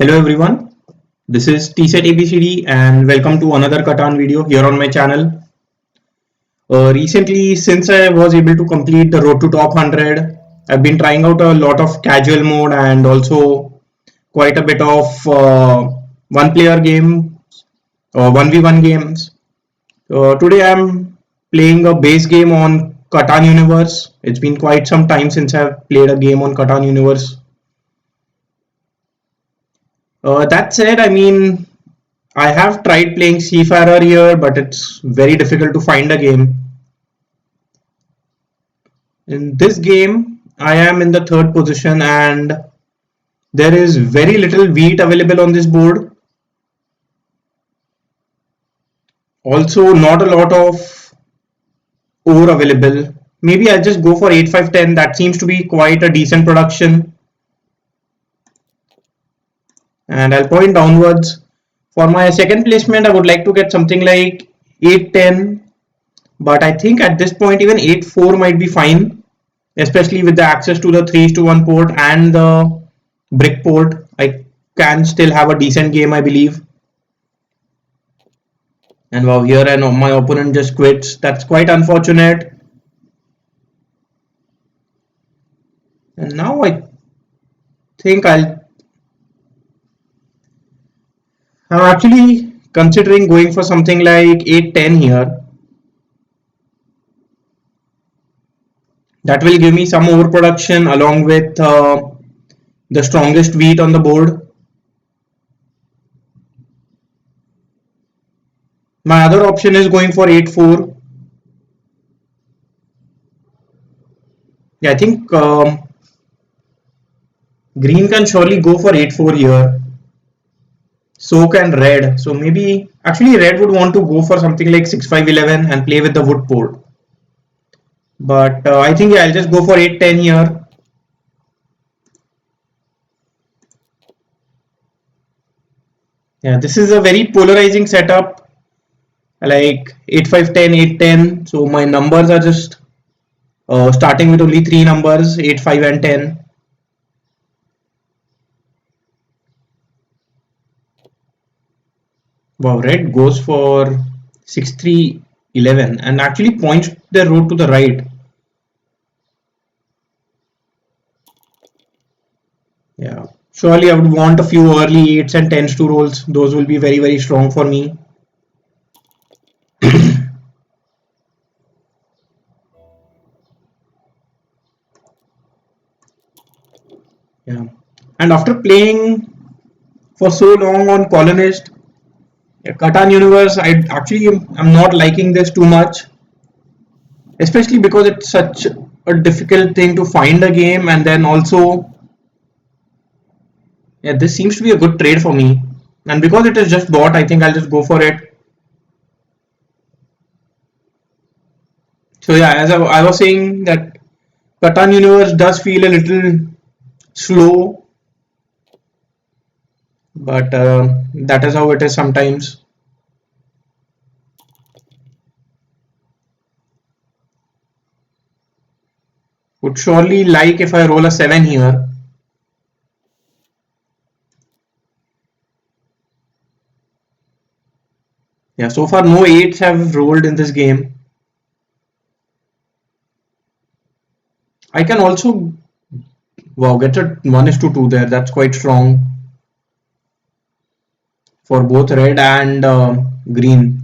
Hello everyone, this is TSET ABCD and welcome to another Catan video here on my channel. Recently, since I was able to complete the road to top 100, I've been trying out a lot of casual mode and also quite a bit of one player game or 1v1 games. Today I'm playing a base game on Catan Universe. It's been quite some time since I've played a game on Catan Universe. That said, I have tried playing Seafarer here, but it's very difficult to find a game. In this game, I am in the third position and there is very little wheat available on this board. Also, not a lot of ore available. Maybe I'll just go for 8-5-10. That seems to be quite a decent production. And I'll point downwards. For my second placement, I would like to get something like 8-10. But I think at this point, even 8-4 might be fine, especially with the access to the 3:1 port and the brick port. I can still have a decent game, I believe. And wow, here and my opponent just quits. That's quite unfortunate. And now I think I'm actually considering going for something like 8-10 here. That will give me some overproduction along with the strongest wheat on the board. My other option is going for 8-4. Yeah, I think green can surely go for 8-4 here. So can red. So maybe actually red would want to go for something like 6-5-11 and play with the wood port. But I think yeah, I'll just go for 8-10 here. Yeah, this is a very polarizing setup. Like 8-5-10, 8-10. So my numbers are just starting with only three numbers, 8, 5 and 10. Wow, red goes for 6-3-11 and actually points their road to the right. Yeah, surely I would want a few early 8s and 10s to rolls. Those will be very, very strong for me. Yeah, and after playing for so long on colonist, yeah, Catan Universe, I'm not liking this too much, especially because it's such a difficult thing to find a game, and then also, yeah, this seems to be a good trade for me, and because it is just bought, I think I'll just go for it. So yeah, as I was saying that Catan Universe does feel a little slow, but that is how it is sometimes. Would surely like if I roll a 7 here. Yeah, so far no 8s have rolled in this game. I can also, wow, get a 1:2 there. That's quite strong for both red and green.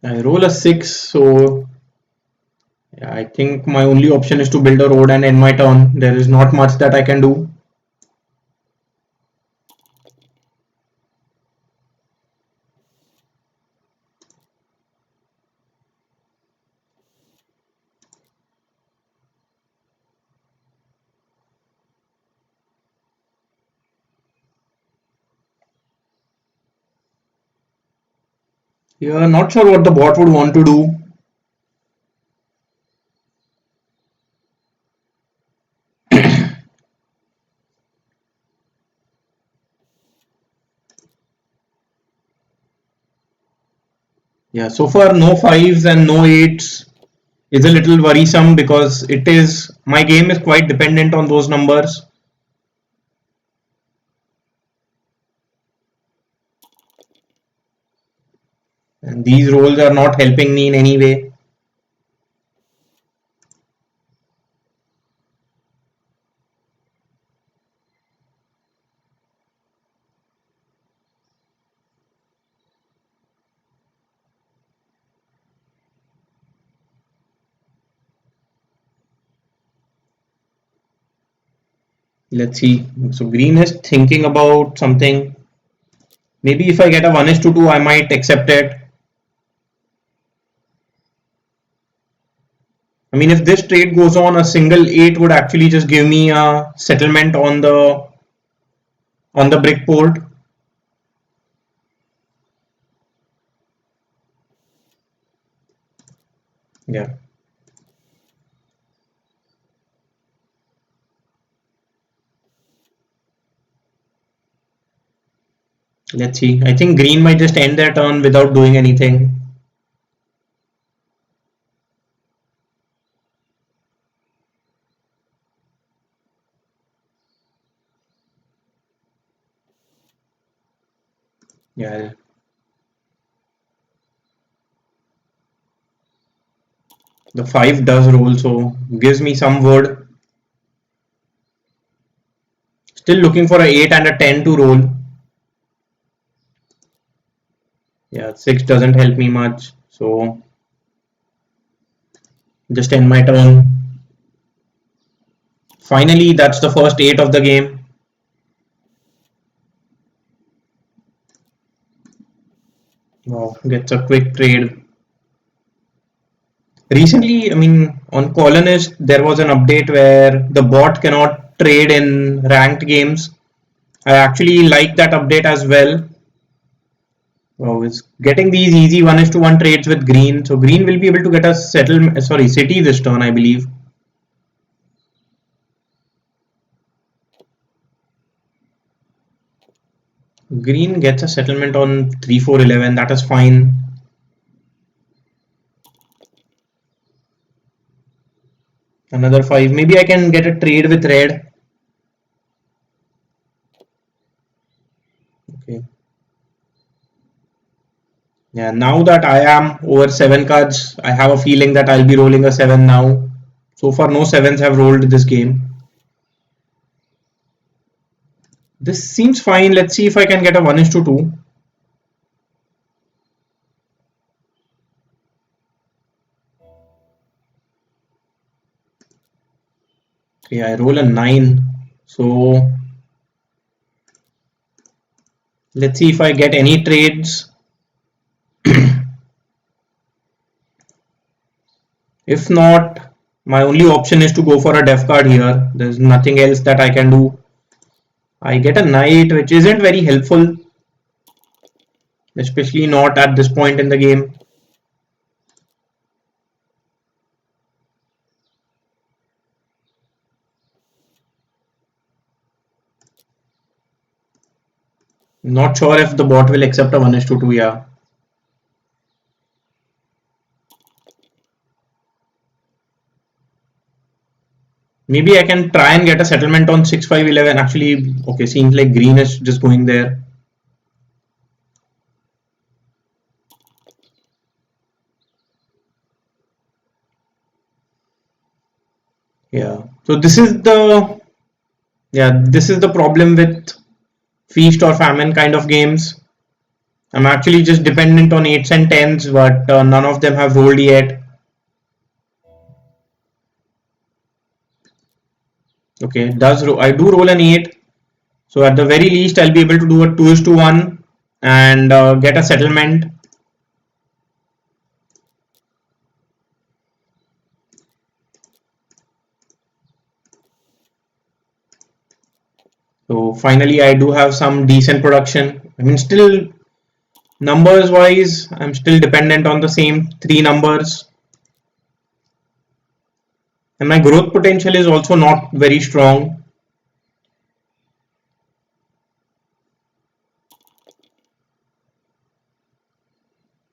I roll a 6, so yeah, I think my only option is to build a road and end my turn. There is not much that I can do. Yeah, not sure what the bot would want to do. Yeah, so far no fives and no eights is a little worrisome because it is my game is quite dependent on those numbers. And these rolls are not helping me in any way. Let's see. So green is thinking about something. Maybe if I get a 1 is to 2, I might accept it. I mean, if this trade goes on, a single 8 would actually just give me a settlement on the brick port. Yeah. Let's see. I think green might just end their turn without doing anything. Yeah. The 5 does roll, so gives me some wood. Still looking for a 8 and a 10 to roll. Yeah, 6 doesn't help me much. So just end my turn. Finally, that's the first 8 of the game. Wow, gets a quick trade. Recently, I mean, on Colonist, there was an update where the bot cannot trade in ranked games. I actually like that update as well. Wow, it's getting these easy 1 is to 1 trades with green. So green will be able to get a city this turn, I believe. Green gets a settlement on 3 4 11. That is fine. Another 5. Maybe I can get a trade with red. Okay. Yeah, now that I am over 7 cards, I have a feeling that I'll be rolling a 7 now. So far, no 7s have rolled this game. This seems fine. Let's see if I can get a 1 is to 2. Okay, I roll a 9. So let's see if I get any trades. If not, my only option is to go for a def card here. There's nothing else that I can do. I get a knight, which isn't very helpful, especially not at this point in the game. Not sure if the bot will accept a 1 is to 2, yeah. Maybe I can try and get a settlement on 6 5 11. Actually, okay, seems like green is just going there. Yeah. So this is the problem with feast or famine kind of games. I'm actually just dependent on 8s and 10s, but none of them have rolled yet. Okay, I do roll an 8. So at the very least, I'll be able to do a 2 is to 1 and get a settlement. So finally, I do have some decent production. I mean, still numbers wise, I'm still dependent on the same 3 numbers. And my growth potential is also not very strong.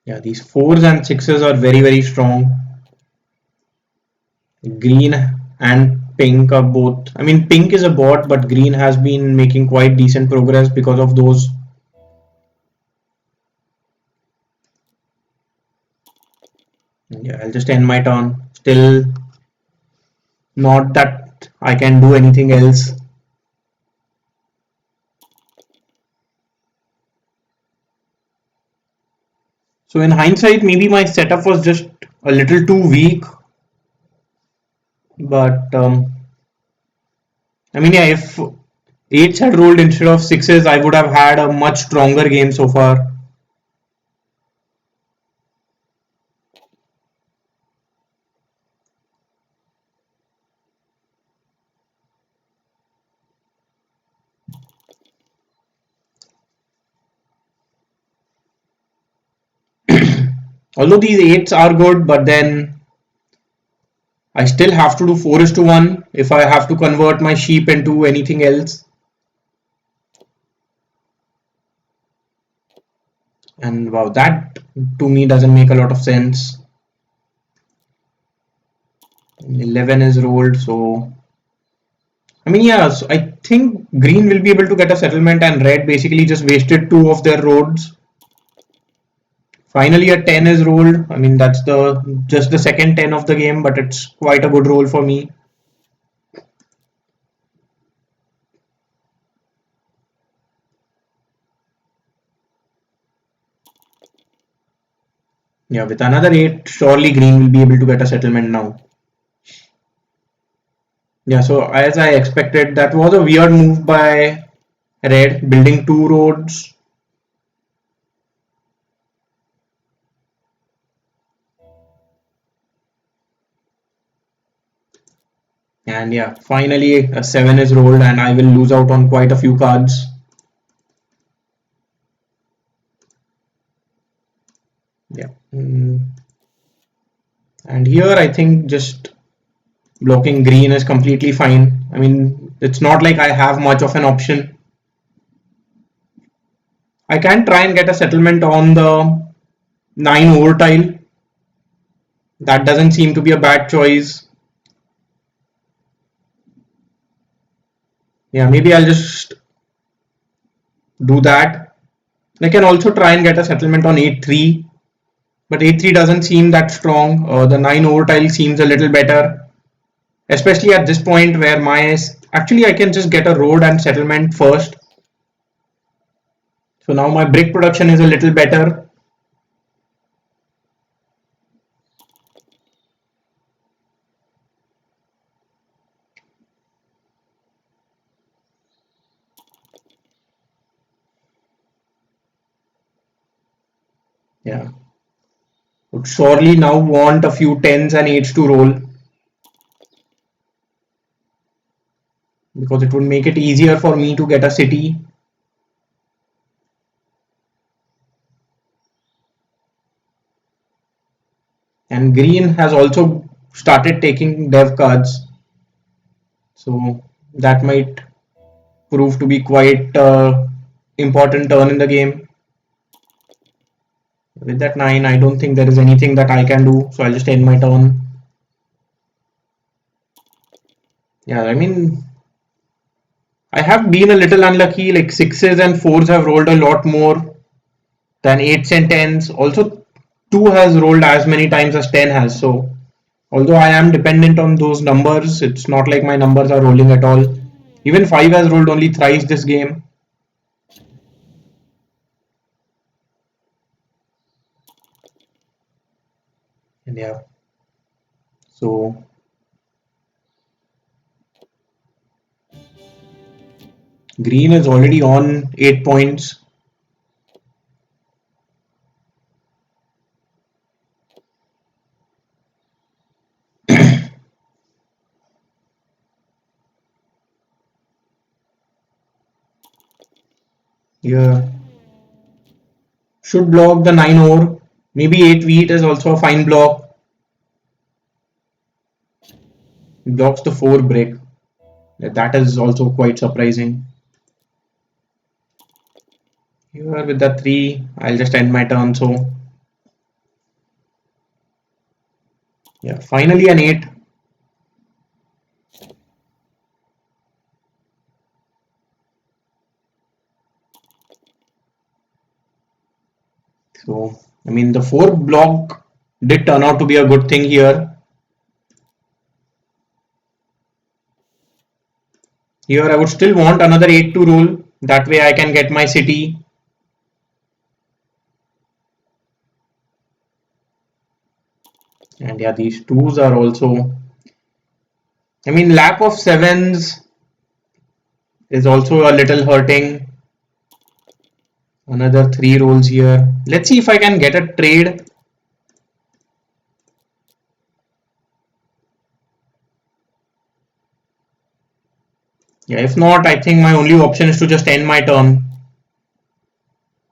Yeah, these fours and sixes are very, very strong. Green and pink are both. I mean, pink is a bot, but green has been making quite decent progress because of those. Yeah, I'll just end my turn. Still not that I can do anything else. So in hindsight, maybe my setup was just a little too weak. But I mean, yeah, if eights had rolled instead of sixes, I would have had a much stronger game so far. Although these eights are good, but then I still have to do 4 is to 1 if I have to convert my sheep into anything else. And wow, that to me doesn't make a lot of sense. 11 is rolled, so I mean, yeah, so I think green will be able to get a settlement, and red basically just wasted two of their roads. Finally, a 10 is rolled. I mean, that's the just the second 10 of the game, but it's quite a good roll for me. Yeah, with another 8, surely green will be able to get a settlement now. Yeah, so as I expected, that was a weird move by red, building two roads. And yeah, finally a 7 is rolled, and I will lose out on quite a few cards. Yeah. And here I think just blocking green is completely fine. I mean, it's not like I have much of an option. I can try and get a settlement on the 9 over tile. That doesn't seem to be a bad choice. Yeah, maybe I'll just do that. I can also try and get a settlement on 8-3, but 8-3 doesn't seem that strong. The 9 over tile seems a little better, especially at this point where my actually I can just get a road and settlement first. So now my brick production is a little better. Yeah, would surely now want a few 10s and 8s to roll, because it would make it easier for me to get a city. And green has also started taking dev cards, so that might prove to be quite important turn in the game. With that 9, I don't think there is anything that I can do, so I'll just end my turn. Yeah, I mean, I have been a little unlucky, like 6s and 4s have rolled a lot more than 8s and 10s. Also, 2 has rolled as many times as 10 has, so although I am dependent on those numbers, it's not like my numbers are rolling at all. Even 5 has rolled only thrice this game. And yeah, so green is already on 8 points. Yeah, should block the 9 over. Maybe 8 wheat is also a fine block. Blocks the 4 brick. That is also quite surprising. Here with the 3, I'll just end my turn. So Yeah, finally an 8. So, I mean, the 4 block did turn out to be a good thing here. Here, I would still want another 8 to roll. That way, I can get my city. And yeah, these 2s are also. I mean, lack of 7s is also a little hurting. Another 3 rolls here. Let's see if I can get a trade. Yeah, if not, I think my only option is to just end my turn.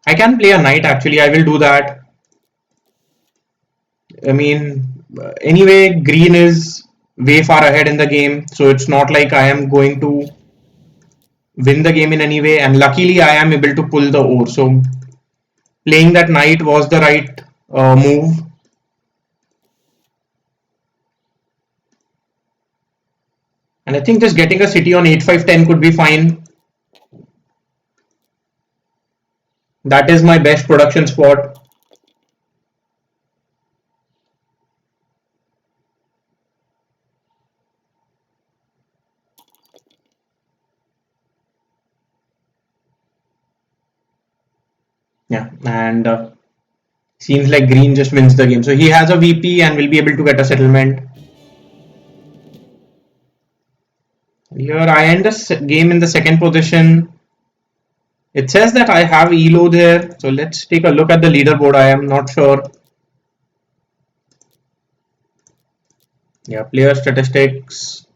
I can play a knight actually, I will do that. I mean, anyway, green is way far ahead in the game, so it's not like I am going to win the game in any way, and luckily I am able to pull the ore. So playing that knight was the right move. And I think just getting a city on 8-5-10 could be fine. That is my best production spot. Yeah, and seems like green just wins the game. So he has a VP and will be able to get a settlement. Here I end the game in the second position. It says that I have elo there. So let's take a look at the leaderboard. I am not sure. Yeah, player statistics.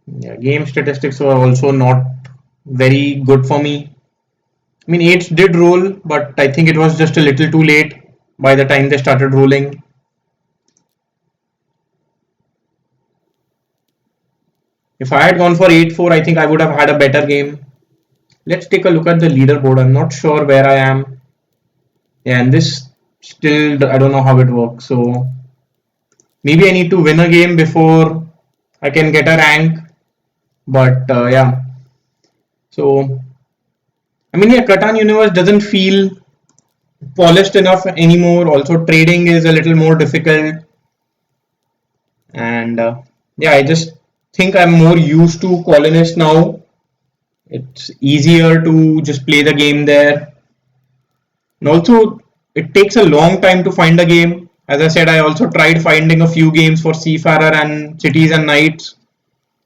Yeah, game statistics were also not very good for me. I mean, 8s did roll, but I think it was just a little too late by the time they started rolling. If I had gone for 8-4, I think I would have had a better game. Let's take a look at the leaderboard. I'm not sure where I am. Yeah, and this still, I don't know how it works. So maybe I need to win a game before I can get a rank. But yeah. So, I mean, yeah, Catan Universe doesn't feel polished enough anymore. Also, trading is a little more difficult. And yeah, I just think I'm more used to colonist now. It's easier to just play the game there. And also, it takes a long time to find a game. As I said, I also tried finding a few games for Seafarer and Cities and Knights.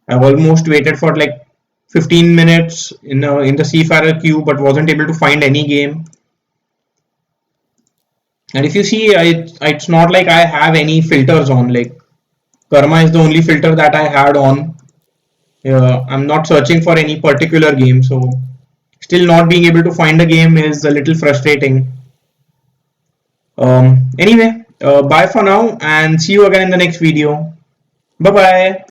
I've almost waited for like 15 minutes in the Seafarer queue, but wasn't able to find any game. And if you see, it's not like I have any filters on. Like Karma is the only filter that I had on. I'm not searching for any particular game, so still not being able to find a game is a little frustrating. Anyway, bye for now and see you again in the next video. Bye bye.